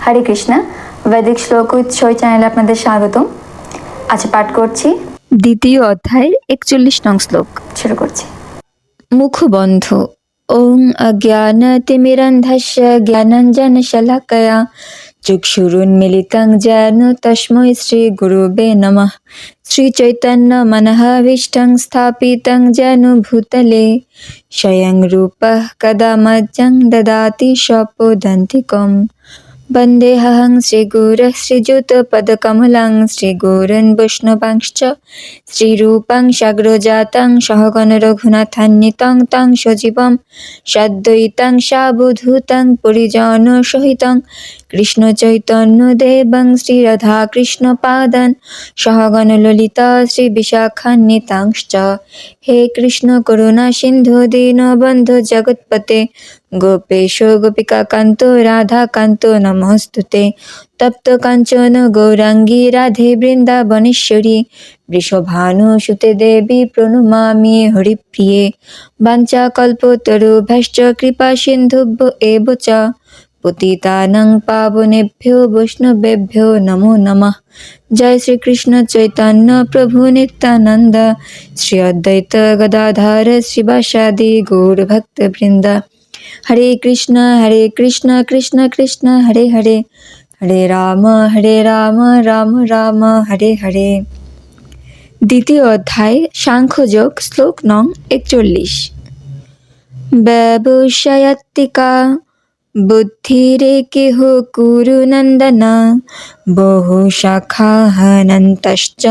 হরে কৃষ্ণা, বৈদিক শ্লোক উইথ সই চ্যানেলে আপনাদের স্বাগতম। আচ্ছা, পাঠ করছি দ্বিতীয় অধ্যায়ের 41 নং শ্লোক। শুরু করছি। মুখবন্ধ। ওং অজ্ঞানতিমিরন্ধস্য জ্ঞানাঞ্জনশলাকয়া চক্ষুরুন্মিলিतं येन তস্मै শ্রীগুরুবে নমঃ। শ্রীচৈতন্যমনঃভীষ্টং স্থাপিतं येन ভূতলে স্বয়ং রূপः কদা মহ্যং দদাতি স্বপদান্তিকम्। বন্দেহং শ্রীগুরুঃ শ্রীযুতপদকমलं শ্রীগুরুन् বৈষ্ণবাংশ্চ শ্রীরূপং সাগ্রজাतं সহগণ রঘুনাথান্বিतं तं সজীবं সাদ্বৈतं সাবধূतं পরিজনসহিतं কৃষ্ণচৈতন্যদেবং শ্রীরাধাকৃষ্ণপাদান সহগণ ললিতা শ্রীবিশাখান্বিতাংশ্চ। হে কৃষ্ণ করুণা সিন্ধু দীনবন্ধু জগৎপতে গোপেশ গোপিকাকান্ত রাধাকান্ত নমস্তুতে। তপ্ত কাঞ্চন গৌরাঙ্গী রাধে বৃন্দাবনেশ্বরী বৃষভানুসুতে দেবী প্রণমামি হরিপ্রিয়ে। বাঞ্ছাকল্পতরুভ্যশ্চ কৃপা সিন্ধুভ্য এব চ পতিতানাং পাবনেভ্যো বৈষ্ণবেভ্যো নমো নমঃ। জয় শ্রীকৃষ্ণ চৈতন্য প্রভু নিত্যানন্দ শ্রী অদ্বৈত গদাধর শ্রীবাসাদি গৌর ভক্তবৃন্দ। হরে কৃষ্ণ কৃষ্ণ কৃষ্ণ হরে হরে, হরে রাম রাম রাম হরে হরে। দ্বিতীয় অধ্যায় সাংখ্যযোগ, শ্লোক নং 41। ব্যবসায়াত্মিকা বুদ্ধিরেকেহ কুরু নন্দন বহু শাখাহনন্তশ্চ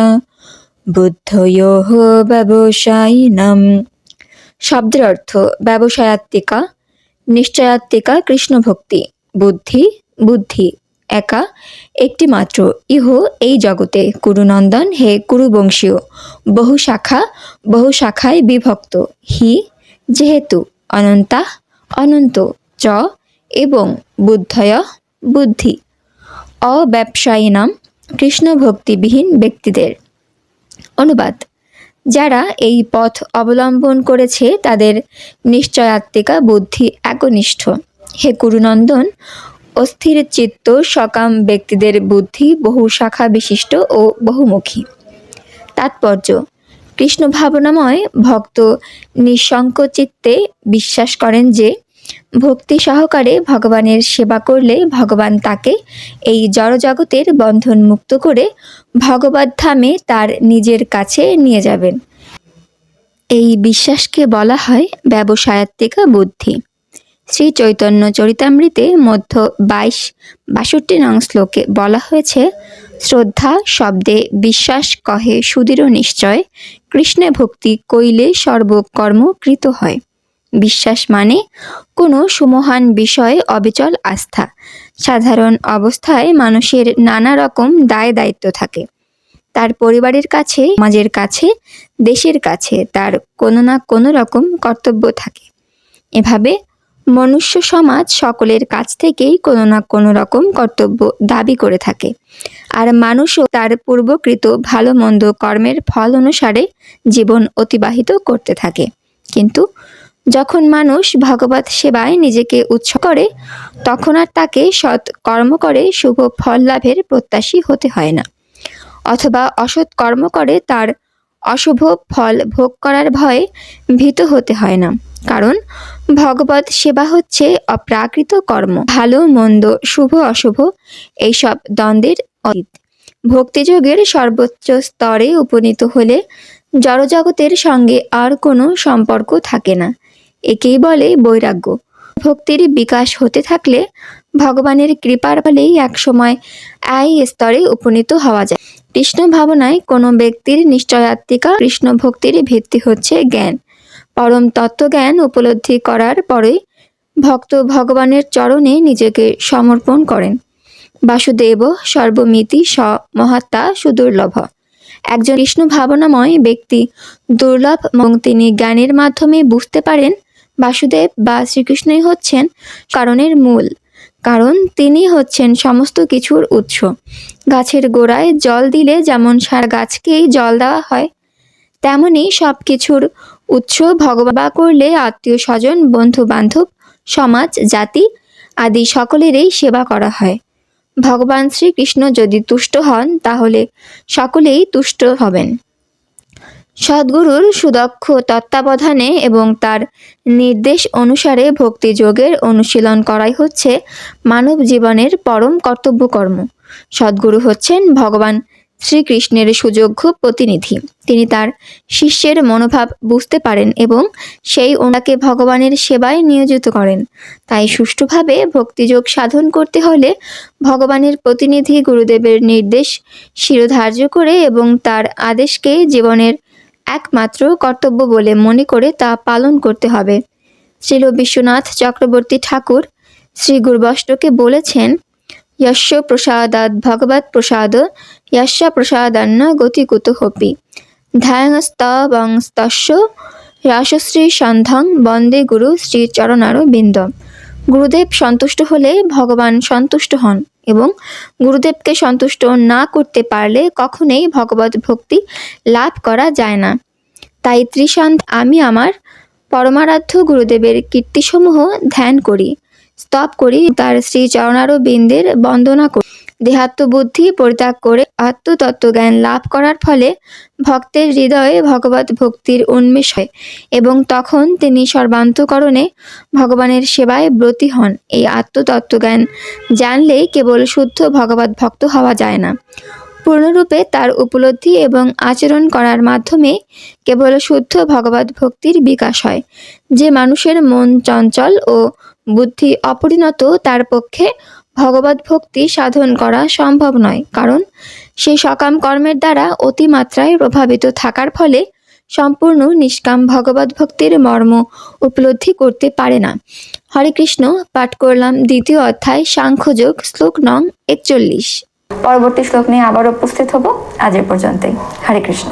বুদ্ধয়োঃ ব্যবসায়িনাম। শব্দের অর্থ: ব্যবসায়াত্মিকা, নিশ্চয়াত্মিকা কৃষ্ণ ভক্তি, বুদ্ধি বুদ্ধি একা একটি মাত্র, ইহ এই জগতে, কুরুনন্দন হে কুরুবংশীয়, বহু শাখা বহু শাখায় বিভক্ত, হি যেহেতু, অনন্তা অনন্ত, চ এবং, বুদ্ধয় বুদ্ধি, অব্যবসায়িনাম কৃষ্ণ ভক্তিবিহীন ব্যক্তিদের। অনুবাদ: যারা এই পথ অবলম্বন করেছে তাদের নিশ্চয়াত্মিকা বুদ্ধি একনিষ্ঠ। হে কুরুনন্দন, অস্থির চিত্ত সকাম ব্যক্তিদের বুদ্ধি বহু শাখা বিশিষ্ট ও বহুমুখী। তাৎপর্য: কৃষ্ণ ভাবনাময় ভক্ত নিঃসংকোচিত্তে বিশ্বাস করেন যে ভক্তি সহকারে ভগবানের সেবা করলে ভগবান তাকে এই জড়জগতের বন্ধন মুক্ত করে ভগবত ধামে তার নিজের কাছে নিয়ে যাবেন। এই বিশ্বাসকে বলা হয় ব্যবসায়াত্মিকা বুদ্ধি। শ্রী চৈতন্য চরিতামৃতে মধ্য 22-62 নং শ্লোকে বলা হয়েছে, শ্রদ্ধা শব্দে বিশ্বাস কহে সুদৃঢ় নিশ্চয়, কৃষ্ণে ভক্তি কইলে সর্বকর্ম কৃত হয়। বিশ্বাস মানে কোনো সুমহান বিষয়ে অবিচল আস্থা। সাধারণ অবস্থায় মানুষের নানা রকম দায় দায়িত্ব থাকে। তার পরিবারের কাছে, সমাজের কাছে, দেশের কাছে তার কোনো না কোনো রকম কর্তব্য থাকে। এভাবে মনুষ্য সমাজ সকলের কাছ থেকেই কোনো না কোনো রকম কর্তব্য দাবি করে থাকে, আর মানুষও তার পূর্বকৃত ভালো মন্দ কর্মের ফল অনুসারে জীবন অতিবাহিত করতে থাকে। কিন্তু যখন মানুষ ভগবত সেবায় নিজেকে উৎসর্গ করে, তখন আর তাকে সৎ কর্ম করে শুভ ফল লাভের প্রত্যাশী হতে হয় না, অথবা অসৎ কর্ম করে তার অশুভ ফল ভোগ করার ভয়ে ভীত হতে হয় না। কারণ ভগবত সেবা হচ্ছে অপ্রাকৃত কর্ম। ভালো মন্দ, শুভ অশুভ এইসব দ্বন্দ্বের অতীত। ভক্তিযোগের সর্বোচ্চ স্তরে উপনীত হলে জড়জগতের সঙ্গে আর কোনো সম্পর্ক থাকে না। একেই বলে বৈরাগ্য। ভক্তির বিকাশ হতে থাকলে ভগবানের কৃপার ফলেই একসময় এই স্তরে উপনীত হওয়া যায়। কৃষ্ণ ভাবনায় কোনো ব্যক্তির নিশ্চয়াত্মিকা কৃষ্ণ ভক্তির ভিত্তি হচ্ছে জ্ঞান। পরম তত্ত্বজ্ঞান উপলব্ধি করার পরে ভক্ত ভগবানের চরণে নিজেকে সমর্পণ করেন। বাসুদেব সর্বমিতি স মহাত্মা সুদুর্লভ। একজন কৃষ্ণ ভাবনাময় ব্যক্তি দুর্লভ এবং তিনি জ্ঞানের মাধ্যমে বুঝতে পারেন বাসুদেব বা শ্রীকৃষ্ণই হচ্ছেন কারণের মূল, কারণ তিনি হচ্ছেন সমস্ত কিছুর উৎস। গাছের গোড়ায় জল দিলে যেমন সারা গাছকেই জল দেওয়া হয়, তেমনি সব কিছুর উৎস ভগবান করলে আত্মীয় স্বজন, বন্ধু বান্ধব, সমাজ, জাতি আদি সকলেরই সেবা করা হয়। ভগবান শ্রীকৃষ্ণ যদি তুষ্ট হন তাহলে সকলেই তুষ্ট হবেন। সদ্গুরুর সুদক্ষ তত্ত্বাবধানে এবং তার নির্দেশ অনুসারে ভক্তিযোগের অনুশীলন করাই হচ্ছে মানব জীবনের পরম কর্তব্যকর্ম। সদ্গুরু হচ্ছেন ভগবান শ্রীকৃষ্ণের সুযোগ্য প্রতিনিধি। তিনি তার শিষ্যের মনোভাব বুঝতে পারেন এবং সেই ওনাকে ভগবানের সেবায় নিয়োজিত করেন। তাই সুষ্ঠুভাবে ভক্তিযোগ সাধন করতে হলে ভগবানের প্রতিনিধি গুরুদেবের নির্দেশ শিরোধার্য করে এবং তার আদেশকে জীবনের একমাত্র কর্তব্য বলে মনে করে তা পালন করতে হবে। শ্রীল বিশ্বনাথ চক্রবর্তী ঠাকুর শ্রী গুরুবষ্টকে বলেছেন, যস্য প্রসাদাৎ ভগবৎ প্রসাদ যস্য প্রসাদান্ন গতিকুত হপি ধ্যায়স্তবংস্তস্য রাসশ্রী সন্ধং বন্দে গুরু শ্রী চরণার বিন্দ। গুরুদেব সন্তুষ্ট হলে ভগবান সন্তুষ্ট হন এবং গুরুদেবকে সন্তুষ্ট না করতে পারলে কখনোই ভগবত ভক্তি লাভ করা যায় না। তাই ত্রিসন্ধ্য আমি আমার পরমারাধ্য গুরুদেবের কীর্তিসমূহ ধ্যান করি, স্তব করি, তার শ্রী চরণারবিন্দের বন্দনা করি। দেহাত্মবুদ্ধি পরিত্যাগ করে আত্মতত্ত্বজ্ঞান লাভ করার ফলে ভক্তের হৃদয়ে ভগবত ভক্তির উন্মেষ হয় এবং তখন তিনি সর্বান্তঃকরণে ভগবানের সেবায় ব্রতী হন। এই আত্মতত্ত্বজ্ঞান জানলে কেবল শুদ্ধ ভগবত ভক্ত হওয়া যায় না, পূর্ণরূপে তার উপলব্ধি এবং আচরণ করার মাধ্যমে কেবল শুদ্ধ ভগবত ভক্তির বিকাশ হয়। যে মানুষের মন চঞ্চল ও বুদ্ধি অপরিণত তার পক্ষে ভগবত ভক্তি সাধন করা সম্ভব নয়, কারণ সে সকাম কর্মের দ্বারা অতিমাত্রায় প্রভাবিত থাকার ফলে সম্পূর্ণ নিষ্কাম ভগবত ভক্তির মর্ম উপলব্ধি করতে পারে না। হরে কৃষ্ণ। পাঠ করলাম দ্বিতীয় অধ্যায় সাংখ্যযোগ, শ্লোক নং 41। পরবর্তী শ্লোক নিয়ে আবার উপস্থিত হব। আজ এ পর্যন্তই। হরে কৃষ্ণ।